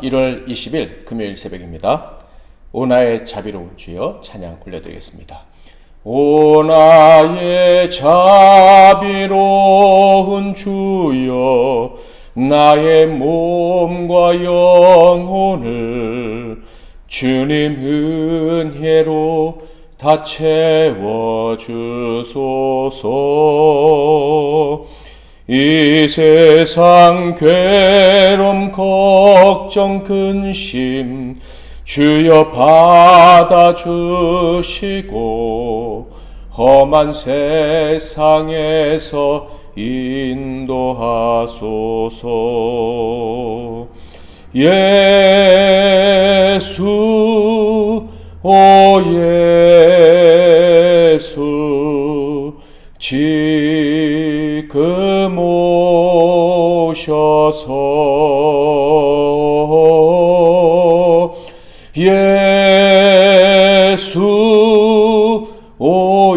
1월 20일 금요일 새벽입니다. 오 나의 자비로운 주여 찬양 올려드리겠습니다. 오 나의 자비로운 주여 나의 몸과 영혼을 주님 은혜로 다 채워주소서. 이 세상 괴로움 걱정 근심 주여 받아주시고 험한 세상에서 인도하소서. 예수 오 예수 지금 오셔서 예수 오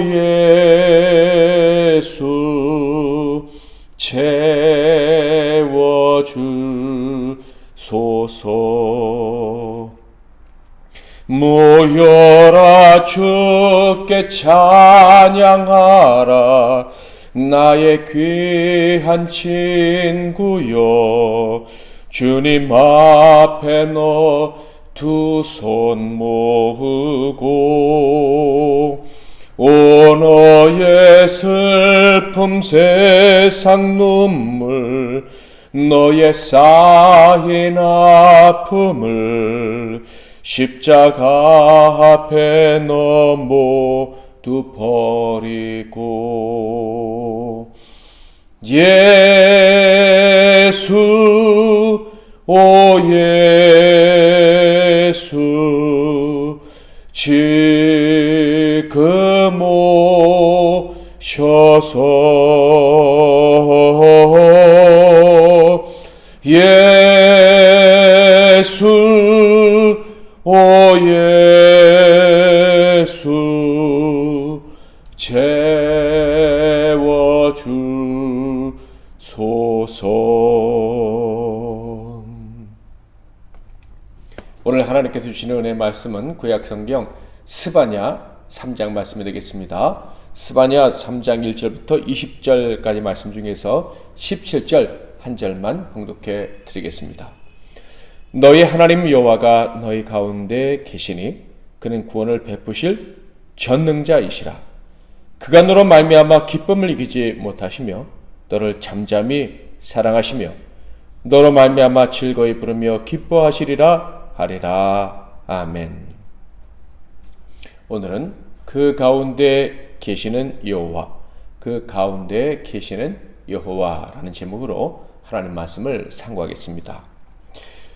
예수 채워주소서. 모여라 주께 찬양하라 나의 귀한 친구여. 주님 앞에 너 두 손 모으고 오 너의 슬픔 세상 눈물 너의 쌓인 아픔을 십자가 앞에 너 모두 버리고 예수 오 예수 지금 오셔서 예수 오 예수 채워주소서. 오늘 하나님께서 주시는 은혜의 말씀은 구약성경 스바냐 3장 말씀이 되겠습니다. 스바냐 3장 1절부터 20절까지 말씀 중에서 17절 한 절만 봉독해 드리겠습니다. 너희 하나님 여호와가 너희 가운데 계시니 그는 구원을 베푸실 전능자이시라. 그가 너로 말미암아 기쁨을 이기지 못하시며 너를 잠잠히 사랑하시며 너로 말미암아 즐거이 부르며 기뻐하시리라 하리라. 아멘. 오늘은 그 가운데 계시는 여호와, 그 가운데 계시는 여호와라는 제목으로 하나님 말씀을 상고하겠습니다.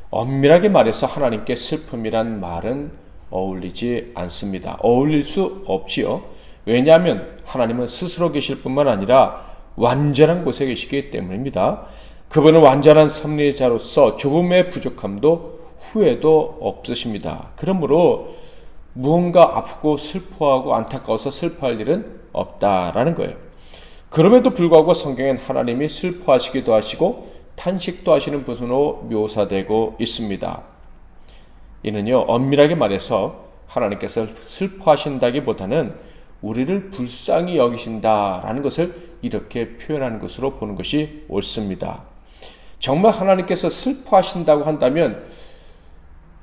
엄밀하게 말해서 하나님께 슬픔이란 말은 어울리지 않습니다. 어울릴 수 없지요. 왜냐하면 하나님은 스스로 계실 뿐만 아니라 완전한 곳에 계시기 때문입니다. 그분은 완전한 섭리자로서 조금의 부족함도 후회도 없으십니다. 그러므로 무언가 아프고 슬퍼하고 안타까워서 슬퍼할 일은 없다라는 거예요. 그럼에도 불구하고 성경엔 하나님이 슬퍼하시기도 하시고 탄식도 하시는 분으로 묘사되고 있습니다. 이는요, 엄밀하게 말해서 하나님께서 슬퍼하신다기보다는 우리를 불쌍히 여기신다라는 것을 이렇게 표현하는 것으로 보는 것이 옳습니다. 정말 하나님께서 슬퍼하신다고 한다면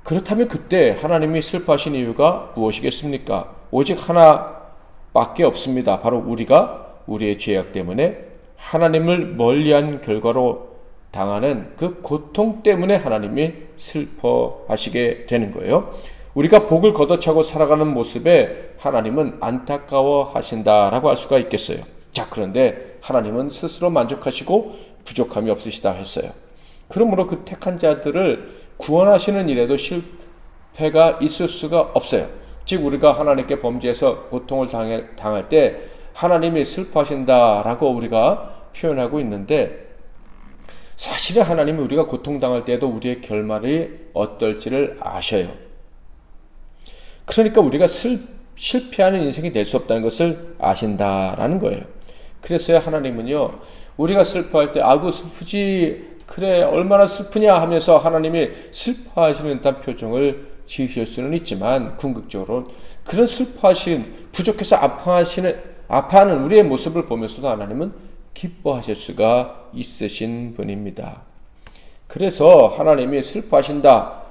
그렇다면 그때 하나님이 슬퍼하신 이유가 무엇이겠습니까? 오직 하나밖에 없습니다. 바로 우리가 우리의 죄악 때문에 하나님을 멀리한 결과로 당하는 그 고통 때문에 하나님이 슬퍼하시게 되는 거예요. 우리가 복을 걷어차고 살아가는 모습에 하나님은 안타까워 하신다라고 할 수가 있겠어요. 자, 그런데 하나님은 스스로 만족하시고 부족함이 없으시다 했어요. 그러므로 그 택한 자들을 구원하시는 일에도 실패가 있을 수가 없어요. 즉 우리가 하나님께 범죄해서 고통을 당할 때 하나님이 슬퍼하신다라고 우리가 표현하고 있는데 사실은 하나님이 우리가 고통당할 때에도 우리의 결말이 어떨지를 아셔요. 그러니까 우리가 실패하는 인생이 될 수 없다는 것을 아신다라는 거예요. 그래서야 하나님은요, 우리가 슬퍼할 때 아구 슬프지 그래 얼마나 슬프냐 하면서 하나님이 슬퍼하시는 듯한 표정을 지으실 수는 있지만 궁극적으로 그런 슬퍼하신 부족해서 아파하는 우리의 모습을 보면서도 하나님은 기뻐하실 수가 있으신 분입니다. 그래서 하나님이 슬퍼하신다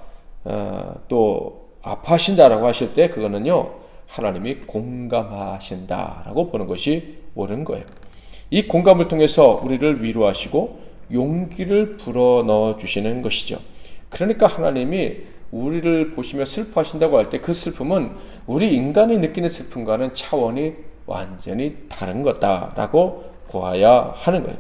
또 아파하신다라고 하실 때 그거는요 하나님이 공감하신다라고 보는 것이 옳은 거예요. 이 공감을 통해서 우리를 위로하시고 용기를 불어넣어 주시는 것이죠. 그러니까 하나님이 우리를 보시며 슬퍼하신다고 할 때 그 슬픔은 우리 인간이 느끼는 슬픔과는 차원이 완전히 다른 거다라고 보아야 하는 거예요.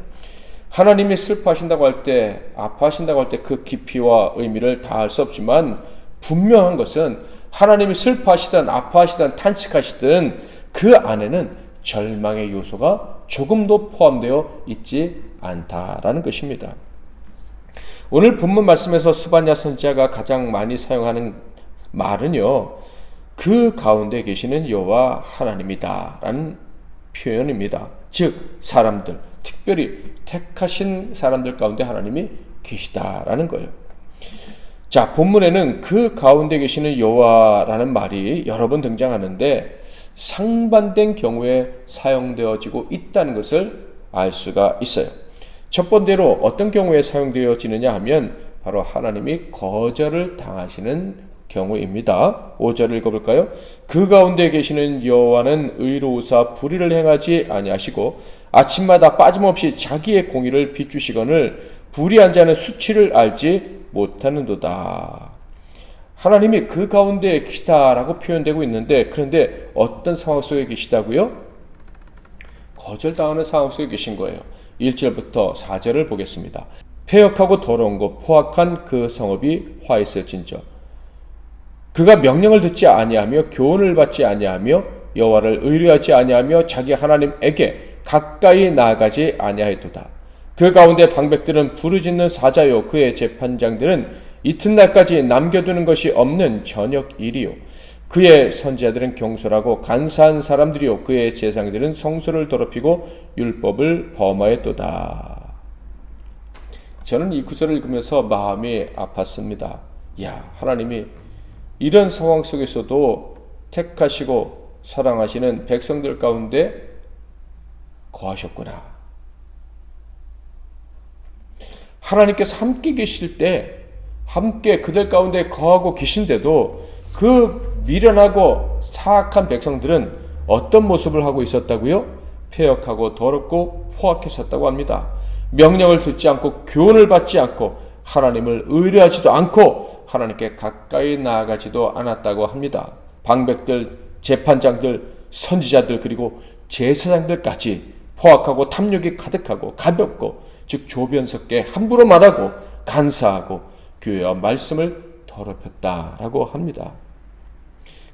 하나님이 슬퍼하신다고 할 때, 아파하신다고 할 때 그 깊이와 의미를 다 알 수 없지만 분명한 것은 하나님이 슬퍼하시든 아파하시든 탄식하시든 그 안에는 절망의 요소가 조금도 포함되어 있지 않다라는 것입니다. 오늘 본문 말씀에서 스바냐 선지자가 가장 많이 사용하는 말은요, 그 가운데 계시는 여호와 하나님이다 라는 표현입니다. 즉 사람들, 특별히 택하신 사람들 가운데 하나님이 계시다라는 거예요. 자, 본문에는 그 가운데 계시는 여호와라는 말이 여러 번 등장하는데 상반된 경우에 사용되어지고 있다는 것을 알 수가 있어요. 첫 번째로 어떤 경우에 사용되어지느냐 하면 바로 하나님이 거절을 당하시는 경우입니다. 5절을 읽어볼까요? 그 가운데 계시는 여호와는 의로우사 불의를 행하지 아니하시고 아침마다 빠짐없이 자기의 공의를 비추시거늘 불의한 자는 수치를 알지 못하는도다. 하나님이 그 가운데 계시다라고 표현되고 있는데 그런데 어떤 상황 속에 계시다고요? 거절당하는 상황 속에 계신 거예요. 1절부터 4절을 보겠습니다. 패역하고 더러운 것 포악한 그 성읍이 화했을진저 그가 명령을 듣지 아니하며 교훈을 받지 아니하며 여호와를 의뢰하지 아니하며 자기 하나님에게 가까이 나아가지 아니하였도다. 그 가운데 방백들은 부르짖는 사자요 그의 재판장들은 이튿날까지 남겨두는 것이 없는 저녁 일이요 그의 선지자들은 경솔하고 간사한 사람들이요 그의 제사장들은 성소를 더럽히고 율법을 범하였도다. 저는 이 구절을 읽으면서 마음이 아팠습니다. 야, 하나님이 이런 상황 속에서도 택하시고 사랑하시는 백성들 가운데 거하셨구나. 하나님께서 함께 계실 때 함께 그들 가운데 거하고 계신데도 그 미련하고 사악한 백성들은 어떤 모습을 하고 있었다고요? 패역하고 더럽고 포악했었다고 합니다. 명령을 듣지 않고 교훈을 받지 않고 하나님을 의뢰하지도 않고 하나님께 가까이 나아가지도 않았다고 합니다. 방백들, 재판장들, 선지자들 그리고 제사장들까지 포악하고 탐욕이 가득하고 가볍고 즉 조변석게 함부로 말하고 간사하고 교회와 말씀을 더럽혔다라고 합니다.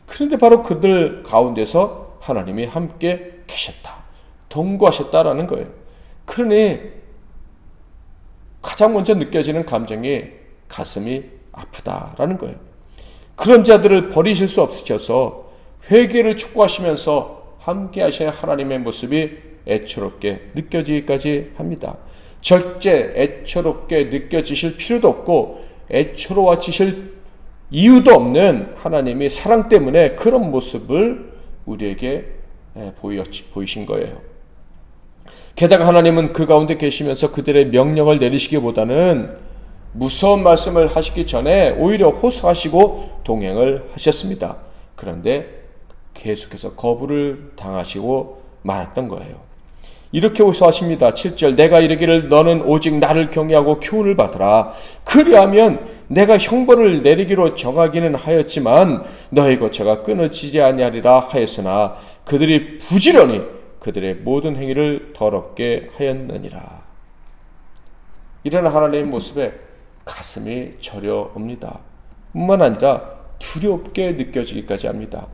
그런데 바로 그들 가운데서 하나님이 함께 계셨다, 동거하셨다라는 거예요. 그러니 가장 먼저 느껴지는 감정이 가슴이 아프다라는 거예요. 그런 자들을 버리실 수 없으셔서 회개를 촉구하시면서 함께 하시는 하나님의 모습이 애처롭게 느껴지기까지 합니다. 절제 애처롭게 느껴지실 필요도 없고 애처로워지실 이유도 없는 하나님이 사랑 때문에 그런 모습을 우리에게 보이신 거예요. 게다가 하나님은 그 가운데 계시면서 그들의 명령을 내리시기보다는 무서운 말씀을 하시기 전에 오히려 호소하시고 동행을 하셨습니다. 그런데 계속해서 거부를 당하시고 말았던 거예요. 이렇게 호소하십니다. 7절 내가 이르기를 너는 오직 나를 경외하고 교훈을 받으라. 그리하면 내가 형벌을 내리기로 정하기는 하였지만 너의 거처가 끊어지지 아니하리라 하였으나 그들이 부지런히 그들의 모든 행위를 더럽게 하였느니라. 이런 하나님의 모습에 가슴이 저려옵니다. 뿐만 아니라 두렵게 느껴지기까지 합니다.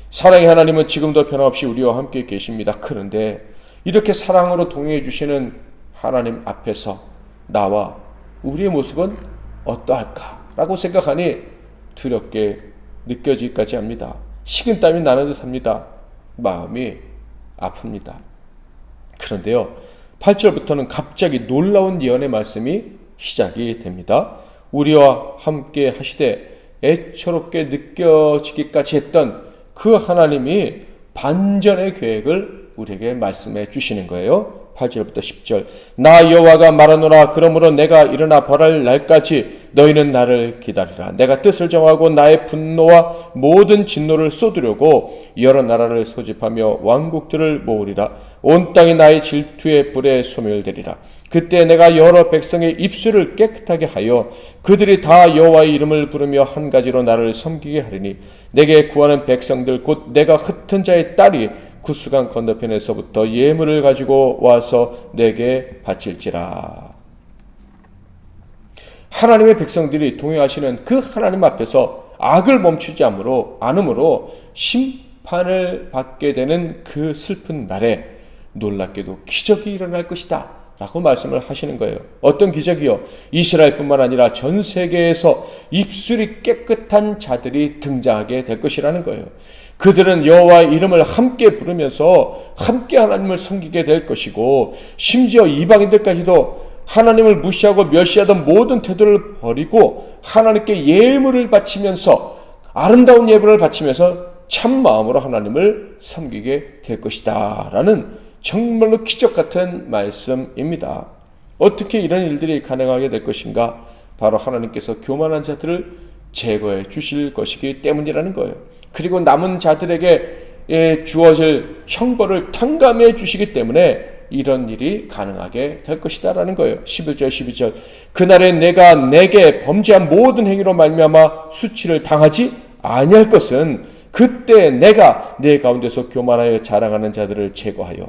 사랑의 하나님은 지금도 변함없이 우리와 함께 계십니다. 그런데 이렇게 사랑으로 동행해 주시는 하나님 앞에서 나와 우리의 모습은 어떠할까라고 생각하니 두렵게 느껴지기까지 합니다. 식은땀이 나는 듯합니다. 마음이 아픕니다. 그런데요, 8절부터는 갑자기 놀라운 예언의 말씀이 시작이 됩니다. 우리와 함께 하시되 애처롭게 느껴지기까지 했던 그 하나님이 반전의 계획을 우리에게 말씀해 주시는 거예요. 8절부터 10절. 나 여호와가 말하노라. 그러므로 내가 일어나 벌할 날까지 너희는 나를 기다리라. 내가 뜻을 정하고 나의 분노와 모든 진노를 쏟으려고 여러 나라를 소집하며 왕국들을 모으리라. 온 땅이 나의 질투의 불에 소멸되리라. 그때 내가 여러 백성의 입술을 깨끗하게 하여 그들이 다 여호와의 이름을 부르며 한 가지로 나를 섬기게 하리니 내게 구하는 백성들 곧 내가 흩은 자의 딸이 구스강 건너편에서부터 예물을 가지고 와서 내게 바칠지라. 하나님의 백성들이 동행하시는 그 하나님 앞에서 악을 멈추지 않으므로 심판을 받게 되는 그 슬픈 날에 놀랍게도 기적이 일어날 것이다 라고 말씀을 하시는 거예요. 어떤 기적이요? 이스라엘뿐만 아니라 전 세계에서 입술이 깨끗한 자들이 등장하게 될 것이라는 거예요. 그들은 여호와의 이름을 함께 부르면서 함께 하나님을 섬기게 될 것이고, 심지어 이방인들까지도 하나님을 무시하고 멸시하던 모든 태도를 버리고 하나님께 예물을 바치면서, 아름다운 예물을 바치면서 참 마음으로 하나님을 섬기게 될 것이다 라는 정말로 기적 같은 말씀입니다. 어떻게 이런 일들이 가능하게 될 것인가? 바로 하나님께서 교만한 자들을 제거해 주실 것이기 때문이라는 거예요. 그리고 남은 자들에게 주어질 형벌을 탕감해 주시기 때문에 이런 일이 가능하게 될 것이다 라는 거예요. 11절 12절. 그날에 내가 내게 범죄한 모든 행위로 말미암아 수치를 당하지 아니할 것은 그때 내가 내 가운데서 교만하여 자랑하는 자들을 제거하여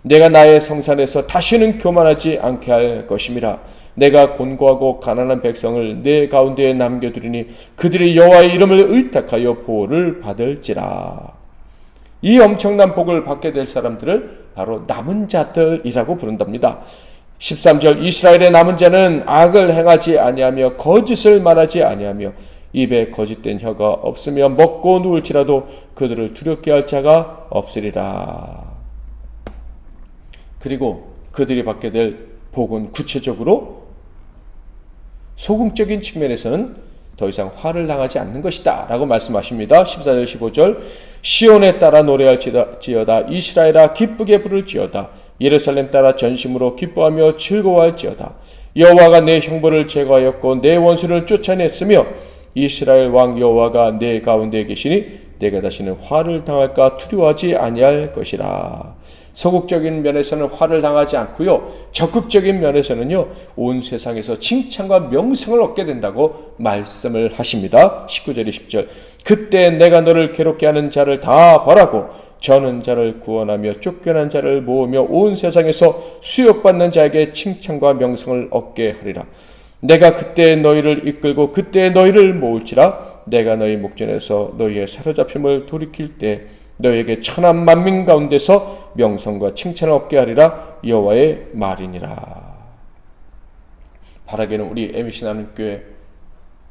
내가 나의 성산에서 다시는 교만하지 않게 할 것임이라. 내가 곤고하고 가난한 백성을 내 가운데에 남겨두리니 그들이 여호와의 이름을 의탁하여 보호를 받을지라. 이 엄청난 복을 받게 될 사람들을 바로 남은 자들이라고 부른답니다. 13절. 이스라엘의 남은 자는 악을 행하지 아니하며 거짓을 말하지 아니하며 입에 거짓된 혀가 없으며 먹고 누울지라도 그들을 두렵게 할 자가 없으리라. 그리고 그들이 받게 될 복은 구체적으로 소금적인 측면에서는 더 이상 화를 당하지 않는 것이다 라고 말씀하십니다. 14절 15절. 시온에 따라 노래할지어다. 이스라엘아 기쁘게 부를지어다. 예루살렘 따라 전심으로 기뻐하며 즐거워할지어다. 여호와가 내 형벌을 제거하였고 내 원수를 쫓아냈으며 이스라엘 왕 여호와가 내 가운데 계시니 내가 다시는 화를 당할까 두려워하지 아니할 것이라. 소극적인 면에서는 화를 당하지 않고요, 적극적인 면에서는요, 온 세상에서 칭찬과 명성을 얻게 된다고 말씀을 하십니다. 19절 20절. 그때 내가 너를 괴롭게 하는 자를 다 벌하고 저는 자를 구원하며 쫓겨난 자를 모으며 온 세상에서 수욕받는 자에게 칭찬과 명성을 얻게 하리라. 내가 그때 너희를 이끌고 그때 너희를 모을지라. 내가 너희 목전에서 너희의 사로잡힘을 돌이킬 때 너희에게 천한 만민 가운데서 명성과 칭찬을 얻게 하리라. 여호와의 말이니라. 바라기는 우리 MBC 나눔교회,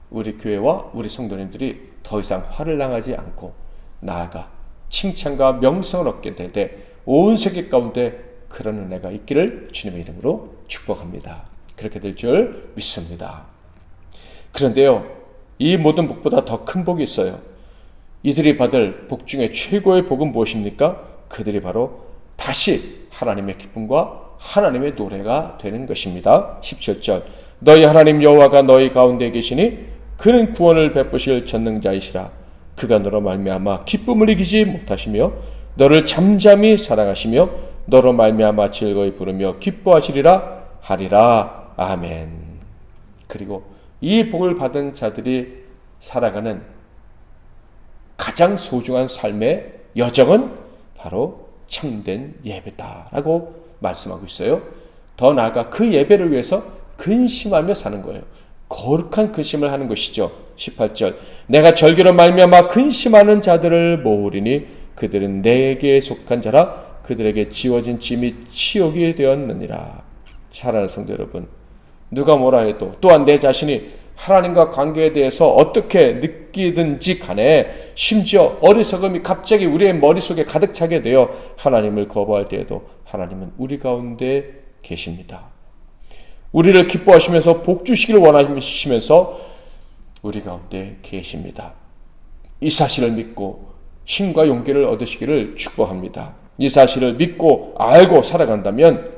우리 교회와 우리 성도님들이 더 이상 화를 당하지 않고 나아가 칭찬과 명성을 얻게 되되 온 세계 가운데 그런 은혜가 있기를 주님의 이름으로 축복합니다. 그렇게 될 줄 믿습니다. 그런데요, 이 모든 복보다 더 큰 복이 있어요. 이들이 받을 복 중에 최고의 복은 무엇입니까? 그들이 바로 다시 하나님의 기쁨과 하나님의 노래가 되는 것입니다. 17절. 너희 하나님 여호와가 너희 가운데 계시니 그는 구원을 베푸실 전능자이시라. 그가 너로 말미암아 기쁨을 이기지 못하시며 너를 잠잠히 사랑하시며 너로 말미암아 즐거이 부르며 기뻐하시리라 하리라. 아멘. 그리고 이 복을 받은 자들이 살아가는 가장 소중한 삶의 여정은 바로 참된 예배다라고 말씀하고 있어요. 더 나아가 그 예배를 위해서 근심하며 사는 거예요. 거룩한 근심을 하는 것이죠. 18절. 내가 절기로 말미암아 근심하는 자들을 모으리니 그들은 내게 속한 자라. 그들에게 지워진 짐이 치욕이 되었느니라. 사랑하는 성도 여러분, 누가 뭐라 해도 또한 내 자신이 하나님과 관계에 대해서 어떻게 느끼든지 간에, 심지어 어리석음이 갑자기 우리의 머릿속에 가득 차게 되어 하나님을 거부할 때에도 하나님은 우리 가운데 계십니다. 우리를 기뻐하시면서 복 주시기를 원하시면서 우리 가운데 계십니다. 이 사실을 믿고 힘과 용기를 얻으시기를 축복합니다. 이 사실을 믿고 알고 살아간다면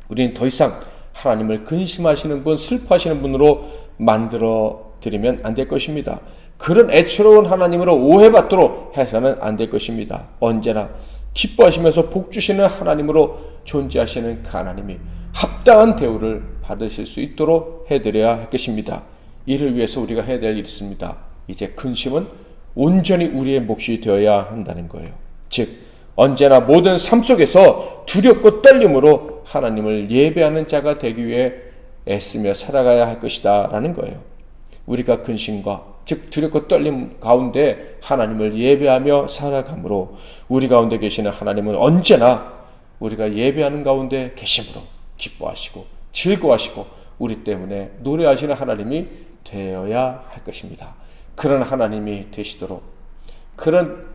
우리는 더 이상 하나님을 근심하시는 분, 슬퍼하시는 분으로 만들어 드리면 안 될 것입니다. 그런 애처로운 하나님으로 오해받도록 해서는 안 될 것입니다. 언제나 기뻐하시면서 복 주시는 하나님으로 존재하시는 그 하나님이 합당한 대우를 받으실 수 있도록 해드려야 할 것입니다. 이를 위해서 우리가 해야 될 일이 있습니다. 이제 근심은 온전히 우리의 몫이 되어야 한다는 거예요. 즉 언제나 모든 삶 속에서 두렵고 떨림으로 하나님을 예배하는 자가 되기 위해 애쓰며 살아가야 할 것이다 라는 거예요. 우리가 근심과 즉 두렵고 떨림 가운데 하나님을 예배하며 살아가므로 우리 가운데 계시는 하나님은 언제나 우리가 예배하는 가운데 계심으로 기뻐하시고 즐거워하시고 우리 때문에 노래하시는 하나님이 되어야 할 것입니다. 그런 하나님이 되시도록 그런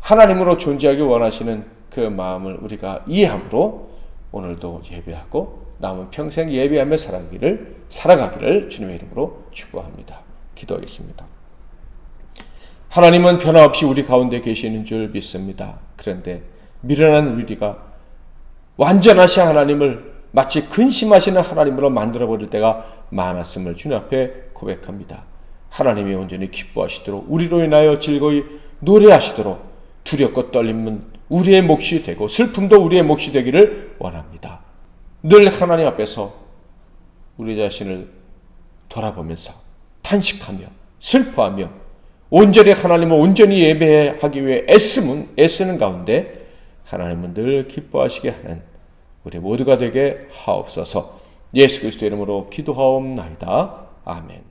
하나님으로 존재하기 원하시는 그 마음을 우리가 이해함으로 오늘도 예배하고 남은 평생 예배하며 살아가기를 주님의 이름으로 축복합니다. 기도하겠습니다. 하나님은 변함없이 우리 가운데 계시는 줄 믿습니다. 그런데 미련한 우리가 완전하신 하나님을 마치 근심하시는 하나님으로 만들어버릴 때가 많았음을 주님 앞에 고백합니다. 하나님이 온전히 기뻐하시도록 우리로 인하여 즐거이 노래하시도록 두렵고 떨림은 우리의 몫이 되고 슬픔도 우리의 몫이 되기를 원합니다. 늘 하나님 앞에서 우리 자신을 돌아보면서 탄식하며 슬퍼하며 온전히 하나님을 온전히 예배하기 위해 애쓰는 가운데 하나님은 늘 기뻐하시게 하는 우리 모두가 되게 하옵소서. 예수 그리스도의 이름으로 기도하옵나이다. 아멘.